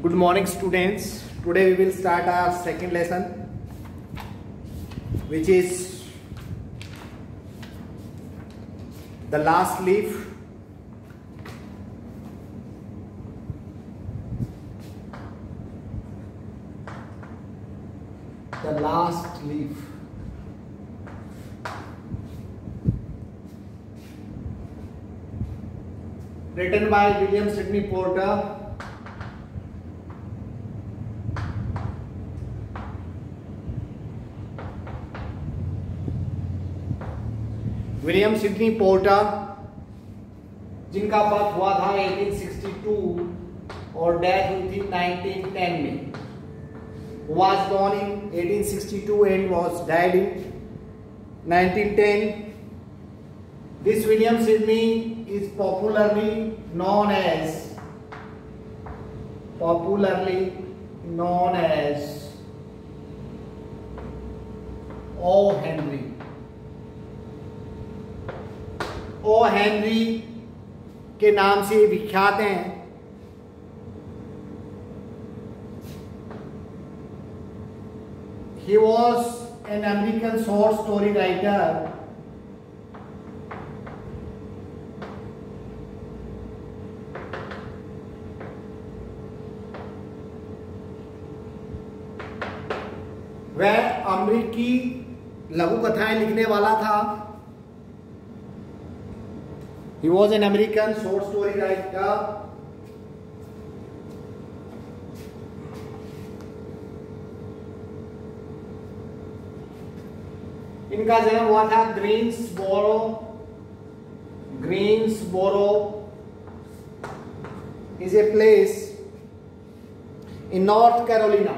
Good morning, students. Today we will start our second lesson, which is the last leaf. The last leaf. Written by William Sidney Porter. William Sydney porter, जिनका birth हुआ था 1862 और death हुई थी 1910 में, was born in 1862 and was died in 1910. This William Sidney is popularly known as O. Henry. O Henry के नाम से विख्यात हैं। He was an American short story writer. वह अमेरिकी लघु कथाएं लिखने वाला था। He was an American short story writer. इनका जन्म हुआ था Greensboro is a place in North Carolina.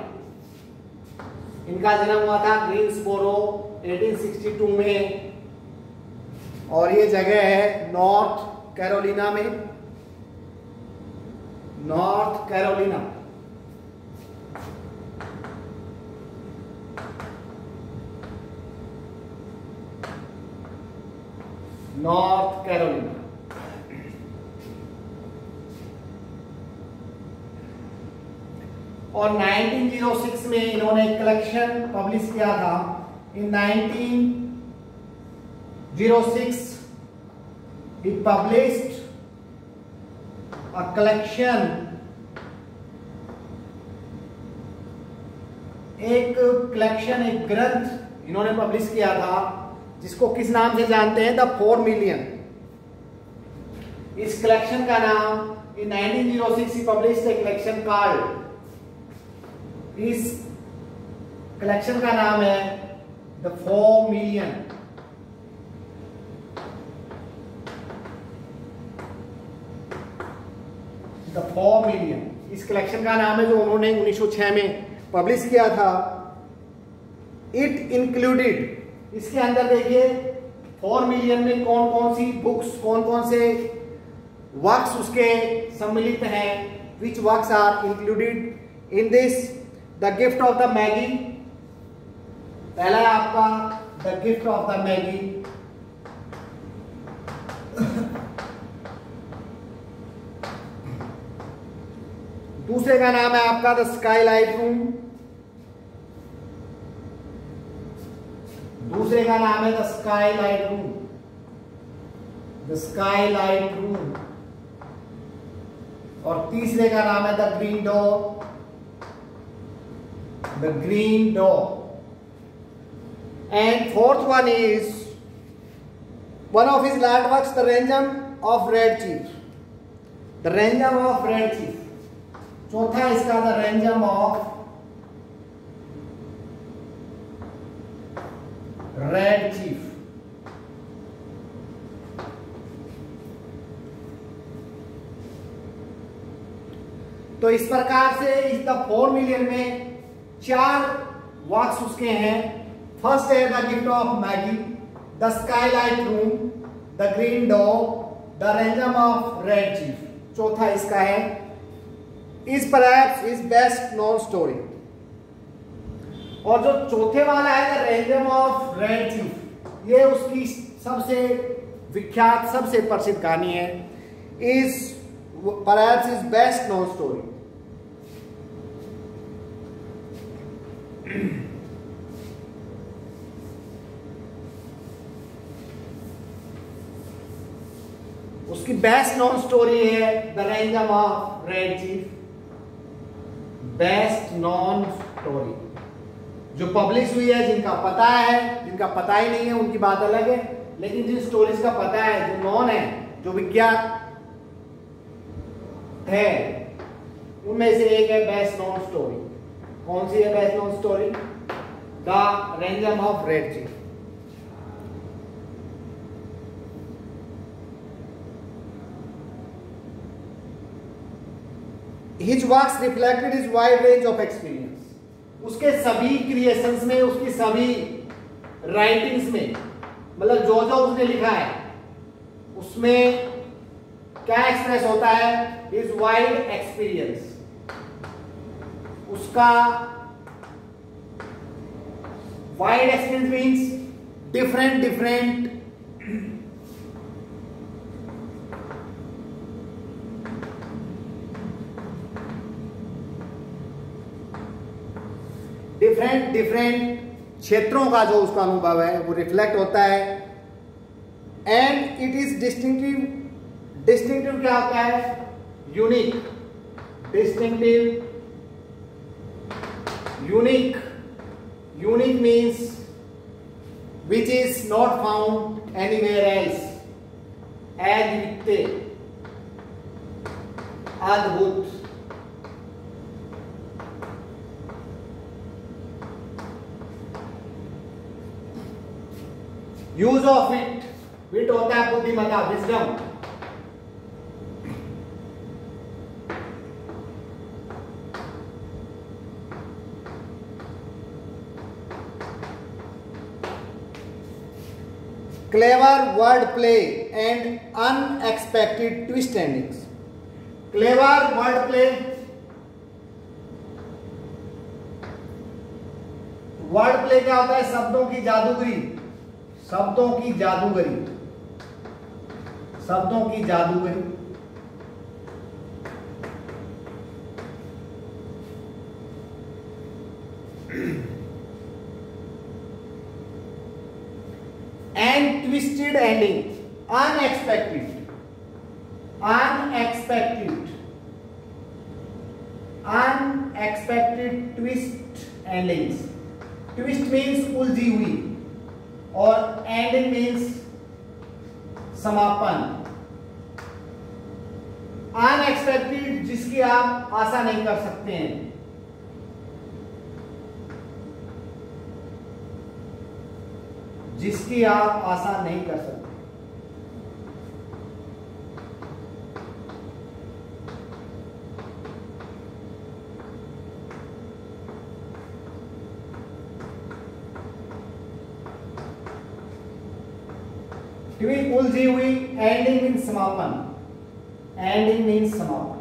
इनका जन्म हुआ था ग्रीन्सबोरो 1862 में, और ये जगह है नॉर्थ कैरोलिना में। नॉर्थ कैरोलिना और 1906 में इन्होंने एक कलेक्शन पब्लिश किया था। इन 1906 he published a collection, एक ग्रंथ इन्होंने पब्लिश किया था, जिसको किस नाम से जानते हैं? The 4 million. इस कलेक्शन का नाम इन 1906 he published a collection called, इस कलेक्शन का नाम है द 4 मिलियन। द 4 मिलियन इस कलेक्शन का नाम है, जो उन्होंने 1906 में पब्लिश किया था। इट इंक्लूडेड, इसके अंदर देखिए 4 मिलियन में कौन कौन सी बुक्स, कौन कौन से वर्क्स उसके सम्मिलित हैं। Which works are included in this? The gift of the Magi, पहला है आपका the gift of the Magi. दूसरे का नाम है आपका द स्काईलाइट रूम। दूसरे का नाम है द स्काईलाइट रूम। और तीसरे का नाम है the green door. And fourth one is one of his land works, the ransom of Red Chief. चौथा इसका the ransom of Red Chief. तो इस प्रकार से इस द 4 मिलियन में 4 वर्क्स उसके हैं। फर्स्ट है the gift of Magi, the skylight room, the green dog, the ransom of Red Chief. चौथा इसका है is perhaps his best known story। और जो चौथे वाला है the ransom of Red chief, ये उसकी सबसे विख्यात, सबसे प्रसिद्ध कहानी है। is perhaps his best known story। उसकी बेस्ट नॉन स्टोरी है the random of Red chief. Best non story जो पब्लिश हुई है, जिनका पता है, जिनका पता ही नहीं है उनकी बात अलग है, लेकिन जिन स्टोरीज का पता है, जो नॉन है, जो विज्ञात है, उनमें से एक है बेस्ट नॉन स्टोरी। कौन सी है best non story? The random of Red chief. His works reflected his wide range of experience. उसके सभी क्रिएशंस में, उसकी सभी राइटिंग्स में, मतलब जो जो उसने लिखा है उसमें क्या एक्सप्रेस होता है? His wide experience. उसका wide experience means different क्षेत्रों का जो उसका अनुभव है वो रिफ्लेक्ट होता है। एंड इट इज डिस्टिंक्टिव क्या होता है? Unique. Distinctive, unique means which is not found anywhere else. अद्वितीय, अद्भुत। यूज ऑफ इट, विट होता है बुद्धिमत्ता, wisdom. Clever word play and unexpected twist endings. Clever word play, word play क्या होता है? शब्दों की जादूगरी, शब्दों की जादूगरी, शब्दों की जादूगरी। And twisted ending, unexpected, unexpected twist endings. Twist means उलझी हुई और एंडिंग मीन्स समापन। अनएक्सपेक्टेड, जिसकी आप आशा नहीं कर सकते हैं। जिसकी आप आशा नहीं कर सकते। उलझी हुई, एंडिंग मीन्स समापन, एंडिंग मीन्स समापन।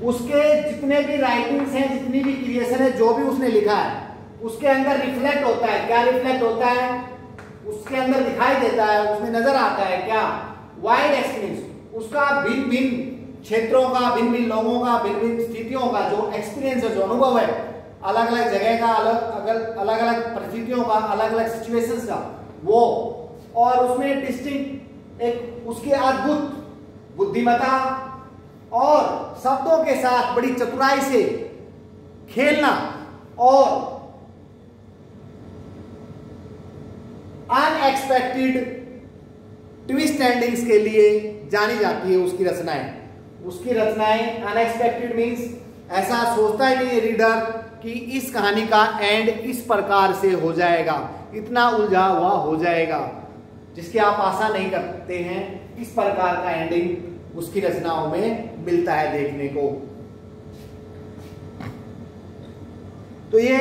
उसके जितने भी राइटिंग्स हैं, जितनी भी क्रिएशन है, जो भी उसने लिखा है, उसके अंदर रिफ्लेक्ट होता है। क्या रिफ्लेक्ट होता है? उसके अंदर दिखाई देता है, उसमें नजर आता है क्या? Wide experience. उसका भिन्न भिन्न क्षेत्रों का, भिन्न भिन्न लोगों का, भिन्न भिन्न स्थितियों का जो एक्सपीरियंस है, जो अनुभव है, अलग अलग जगह का, अलग अलग परिस्थितियों का, अलग अलग सिचुएशंस का, वो, और उसमें डिस्टिंक्ट एक उसकी अद्भुत बुद्धिमत्ता और शब्दों के साथ बड़ी चतुराई से खेलना और अनएक्सपेक्टेड ट्विस्ट एंडिंग्स के लिए जानी जाती है उसकी रचनाएं। उसकी रचनाएं अनएक्सपेक्टेड मीन्स ऐसा सोचता ही नहीं है रीडर कि इस कहानी का एंड इस प्रकार से हो जाएगा, इतना उलझा हुआ हो जाएगा, जिसकी आप आशा नहीं करते हैं। इस प्रकार का एंडिंग उसकी रचनाओं में मिलता है देखने को। तो ये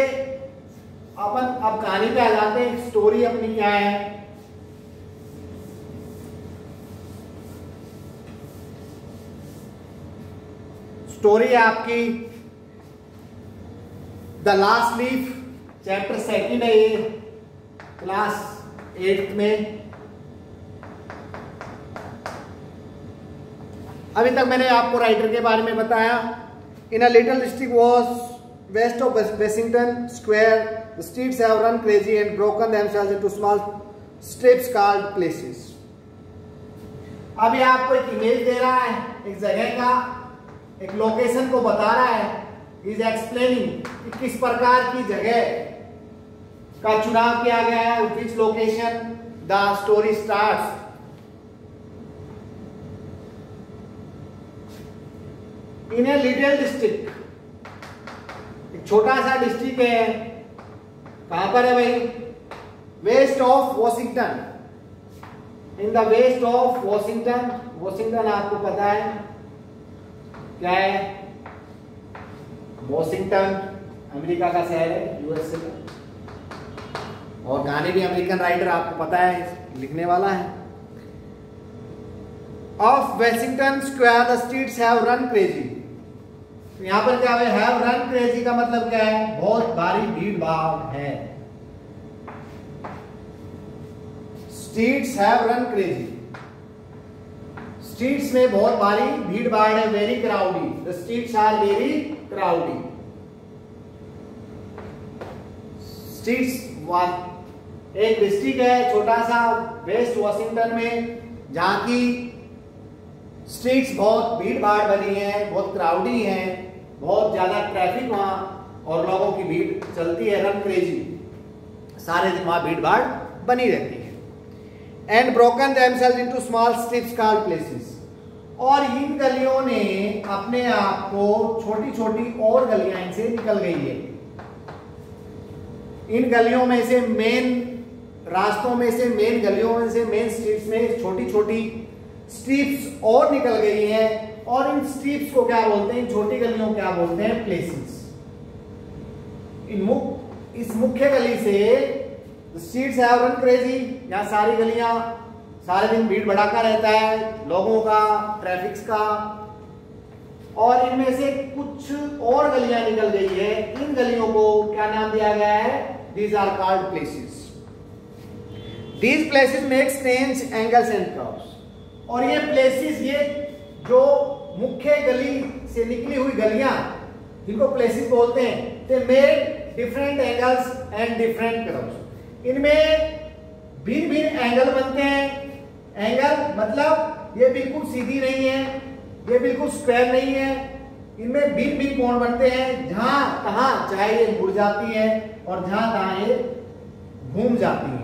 अपन अब कहानी पे आ जाते हैं। स्टोरी अपनी क्या है? स्टोरी है आपकी द लास्ट लीफ, चैप्टर 2 है ये, क्लास 8 में। अभी तक मैंने आपको राइटर के बारे में बताया। In a little district was west of Washington Square, the streets have run crazy and broken themselves into small strips called places. अभी आपको एक इमेज दे रहा है, एक जगह का, एक लोकेशन को बता रहा है, इज एक्सप्लेनिंग कि किस प्रकार की जगह का चुनाव किया गया है, which location the story starts. In a little district, छोटा सा डिस्ट्रिक्ट है, कहां पर है भाई? West of Washington, in the west of Washington. Washington आपको पता है क्या है? वॉशिंगटन अमेरिका का शहर है, यूएसए का, और गाने भी अमेरिकन राइटर आपको पता है, लिखने वाला है। Of Washington square the streets have run crazy. तो यहां पर क्या है? हैव रन क्रेजी का मतलब क्या है? बहुत भारी भीड़ भाड़ है। Streets have run crazy, streets में बहुत भारी भीड़ भाड़ है। Very crowdy, the streets are very crowdy. Streets एक डिस्ट्रिक्ट है छोटा सा वेस्ट वॉशिंगटन में, जहां की स्ट्रीट्स बहुत भीड़ भाड़ बनी है, बहुत क्राउडी है, बहुत ज्यादा ट्रैफिक वहां और लोगों की भीड़ चलती है। रन क्रेजी, सारे दिन वहां भीड़ भाड़ बनी रहती है। And broken themselves into small strips called places. और इन गलियों ने अपने आप को, छोटी छोटी और गलियां इनसे निकल गई है। इन गलियों में से, मेन रास्तों में से, मेन गलियों में से, मेन स्ट्रीट्स में छोटी छोटी स्ट्रीप्स और निकल गई हैं। और इन स्ट्रीप्स को क्या बोलते हैं? छोटी गलियों क्या बोलते हैं? प्लेसेस। इस मुख्य गली से स्ट्रीट्स हैव रन क्रेजी, यहाँ सारी गलियां, सारे दिन भीड़ भड़ाका रहता है लोगों का, ट्रैफिक का, और इनमें से कुछ और गलियां निकल गई है। इन गलियों को क्या नाम दिया गया है? These are called places. These places make strange angles and curves. और ये प्लेसेस, ये जो मुख्य गली से निकली हुई गलियां, जिनको प्लेसेस बोलते हैं, they make different angles and different curves. इनमें भिन्न भिन्न एंगल बनते हैं। एंगल मतलब ये बिल्कुल सीधी नहीं है, ये बिल्कुल स्क्वायर नहीं है, इनमें भिन्न भिन्न कोण बनते हैं। जहां तहां चाहे ये मुड़ जाती है और जहां तहां ये घूम जाती हैं।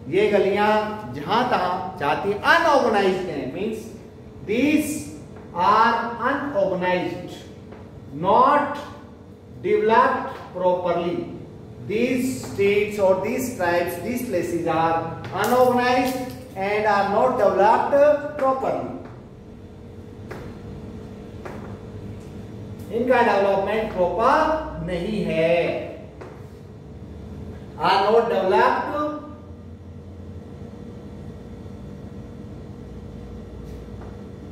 ये गलियां जहां तहां जाती है, अनऑर्गेनाइज्ड है, means these are unorganised, not developed properly. These states or these tribes, these places are unorganized and are not developed properly. इनका डेवलपमेंट प्रॉपर नहीं है, are not developed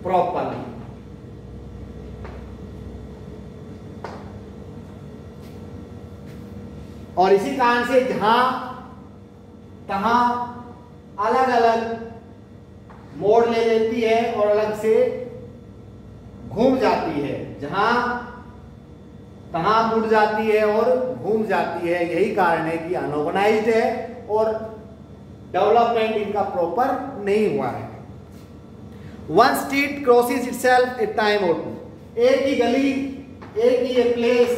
properly. और इसी कारण से जहां तहां अलग अलग मोड़ ले लेती है और अलग से घूम जाती है, जहां तहां मुड़ जाती है और घूम जाती है। यही कारण है कि अनऑर्गेनाइज्ड है और डेवलपमेंट इनका प्रॉपर नहीं हुआ है। वन स्ट्रीट क्रॉसेस इटसेल्फ ए टाइम और टू। एक ही गली, एक ही प्लेस,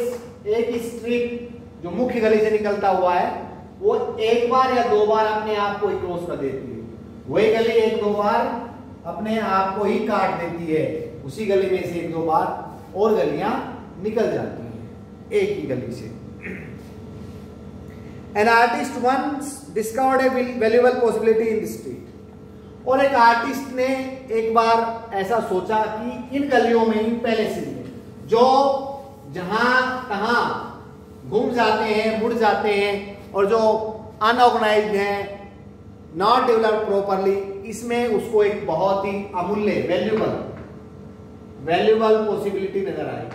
एक ही स्ट्रीट जो मुख्य गली से निकलता हुआ है, वो एक बार या दो बार अपने आप को ही क्रॉस कर देती है। वही गली एक दो बार अपने आप को ही काट देती है। उसी गली में से एक दो बार और गलियां निकल जाती हैं एक ही गली से। An artist once discovered a valuable possibility in the street। और एक आर्टिस्ट ने एक बार ऐसा सोचा कि इन गलियों में, इन पैलेसेस में, जो जहां तहां घूम जाते हैं, मुड़ जाते हैं और जो अनऑर्गेनाइज्ड हैं, नॉट डेवलप्ड प्रॉपरली, इसमें उसको एक बहुत ही अमूल्य, वैल्यूबल पॉसिबिलिटी नजर आई।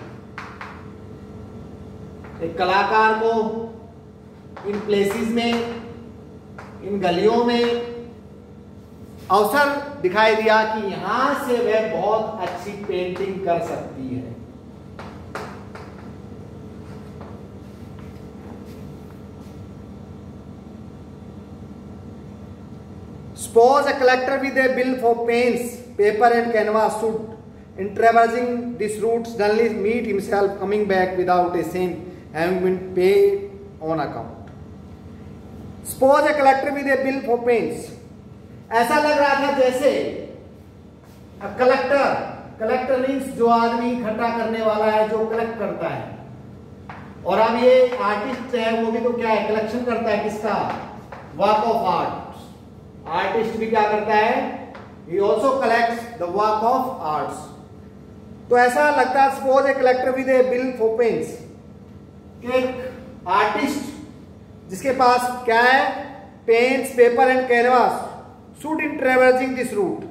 एक कलाकार को इन प्लेसेस में, इन गलियों में अवसर दिखाई दिया कि यहां से वह बहुत अच्छी पेंटिंग कर सकती है। Suppose a collector with a bill for paints, paper and canvas should, in traversing this route, suddenly meet himself coming back without a cent having been paid on account. Suppose a collector with a bill for paints. ऐसा लग रहा था जैसे collector means जो आदमी इकट्ठा करने वाला है, जो कलेक्ट करता है, और अब ये आर्टिस्ट है वो भी तो क्या है, कलेक्शन करता है किसका, वर्क ऑफ आर्ट। आर्टिस्ट भी क्या करता है, he also collects the work of arts। तो ऐसा लगता है suppose A collector with A bill for paints, एक आर्टिस्ट जिसके पास क्या है, paints, paper and canvas, should in traversing this route,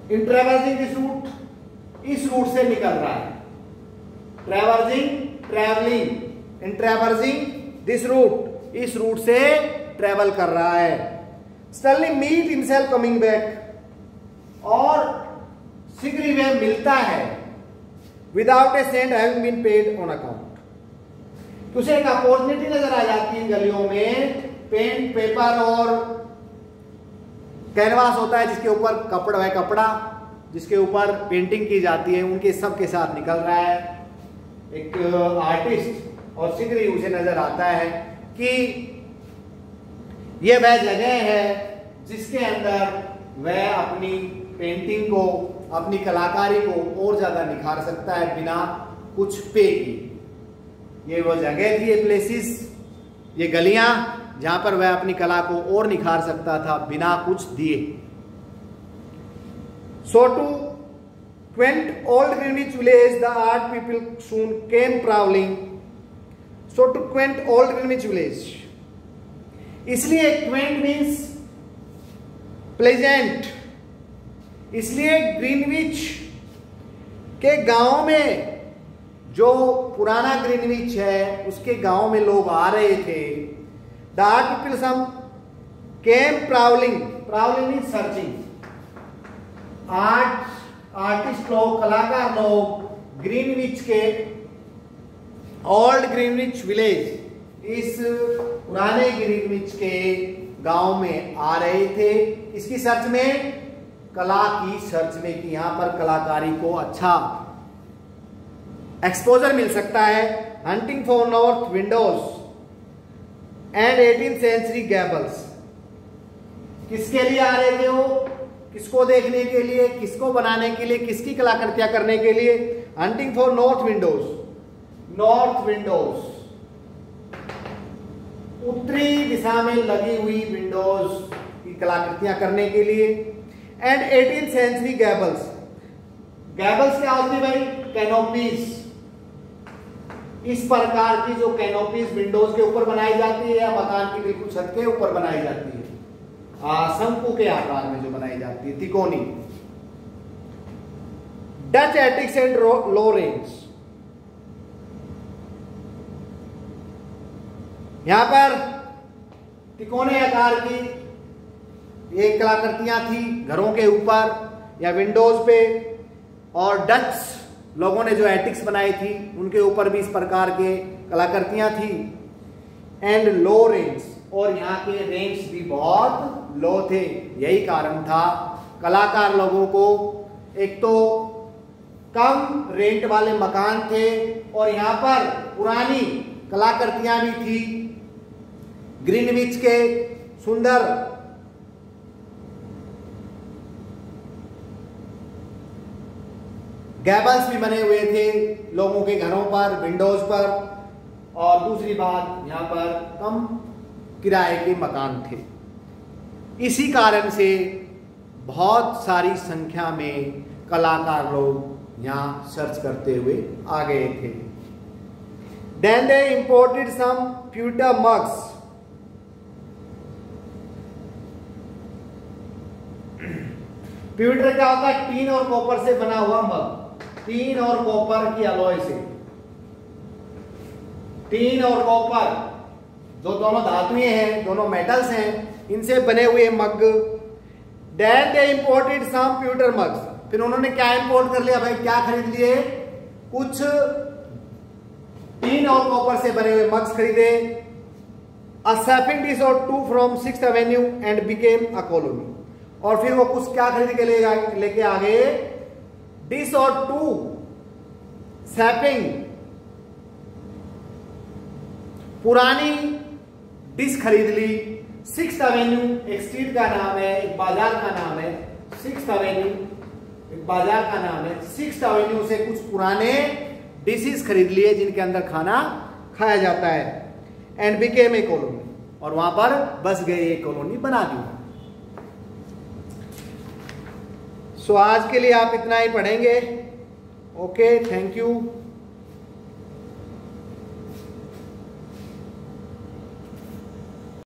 in traversing this route, इस रूट से निकल रहा है, traversing travelling, in traversing this route, इस रूट से ट्रेवल कर रहा है। Suddenly meet himself coming back, और शीघ्र वह मिलता है without a cent having been paid on account. उसे एक अपॉर्चुनिटी नजर आ जाती है गलियों में, पेंट, पेपर और कैनवास होता है जिसके ऊपर कपड़ा जिसके ऊपर पेंटिंग की जाती है, उनके सब के साथ निकल रहा है एक आर्टिस्ट, और शीघ्र ही उसे नजर आता है कि यह वह जगह है जिसके अंदर वह अपनी पेंटिंग को, अपनी कलाकारी को और ज्यादा निखार सकता है बिना कुछ पे की। ये वो जगह थी, ये प्लेसेस, ये गलियां जहां पर वह अपनी कला को और निखार सकता था बिना कुछ दिए। So to quaint old Greenwich village the art people soon came prowling. So to quaint old Greenwich village, इसलिए क्वेंट मीन्स प्लेजेंट, इसलिए ग्रीनविच के गांव में, जो पुराना ग्रीनविच है उसके गांव में लोग आ रहे थे। The art people some came prowling, prowling means searching, artist लोग, कलाकार लोग ग्रीनविच के, ओल्ड ग्रीनविच विलेज, इस पुराने ग्रीनविच के गांव में आ रहे थे। इसकी सर्च में, कला की सर्च में, कि यहां पर कलाकारी को अच्छा एक्सपोजर मिल सकता है। Hunting for north windows and 18th century gables, किसके लिए आ रहे थे वो, किसको देखने के लिए, किसको बनाने के लिए, किसकी कलाकृतियां करने के लिए। Hunting for north Windows, north Windows उत्तरी दिशा में लगी हुई विंडोज की कलाकृतियां करने के लिए। And 18th century gables, gables क्या होती है भाई, कैनोपीज, इस प्रकार की जो कैनोपीज विंडोज के ऊपर बनाई जाती है या मकान की बिल्कुल छत के ऊपर बनाई जाती है, शंकु के आकार में जो बनाई जाती है, तिकोनी। डच एटिक्स एंड लोरेंस, यहां पर तिकोने आकार की एक कलाकृतियां थी घरों के ऊपर या विंडोज पे, और डच लोगों ने जो एटिक्स बनाई थी उनके ऊपर भी इस प्रकार के कलाकृतियां थी। एंड लो रेंज, और यहाँ के रेंज भी बहुत लो थे। यही कारण था कलाकार लोगों को, एक तो कम रेंट वाले मकान थे और यहाँ पर पुरानी कलाकृतियां भी थी, ग्रीनविच के सुंदर गैबल्स भी बने हुए थे लोगों के घरों पर, विंडोज पर, और दूसरी बात यहाँ पर कम किराए के मकान थे। इसी कारण से बहुत सारी संख्या में कलाकार लोग यहाँ सर्च करते हुए आ गए थे। Then they imported some pewter mugs. pewter क्या होता है, टीन और कॉपर से बना हुआ मग, टीन और कॉपर की अलॉय से। टीन और कॉपर जो दोनों धातुएं हैं, दोनों मेटल्स हैं, इनसे बने हुए mug. Then they imported some pewter mugs, फिर उन्होंने क्या इंपोर्ट कर लिया भाई, क्या खरीद लिए, कुछ टीन और कॉपर से बने हुए मग्स खरीदे। अ सैपिंग डिश और 2 from 6th Avenue and became a colony, और फिर वो कुछ क्या खरीद के लेके आ गए, डिश और 2 सैपिंग, पुरानी डिश खरीद ली। 6th एवेन्यू एक स्ट्रीट का नाम है, एक बाजार का नाम है, 6th एवेन्यू एक बाजार का नाम है। 6th एवेन्यू से कुछ पुराने डिशेस खरीद लिए जिनके अंदर खाना खाया जाता है। एंड बिकेम ए कॉलोनी, और वहां पर बस गए, एक कॉलोनी बना दी। सो आज के लिए आप इतना ही पढ़ेंगे। Okay, thank you.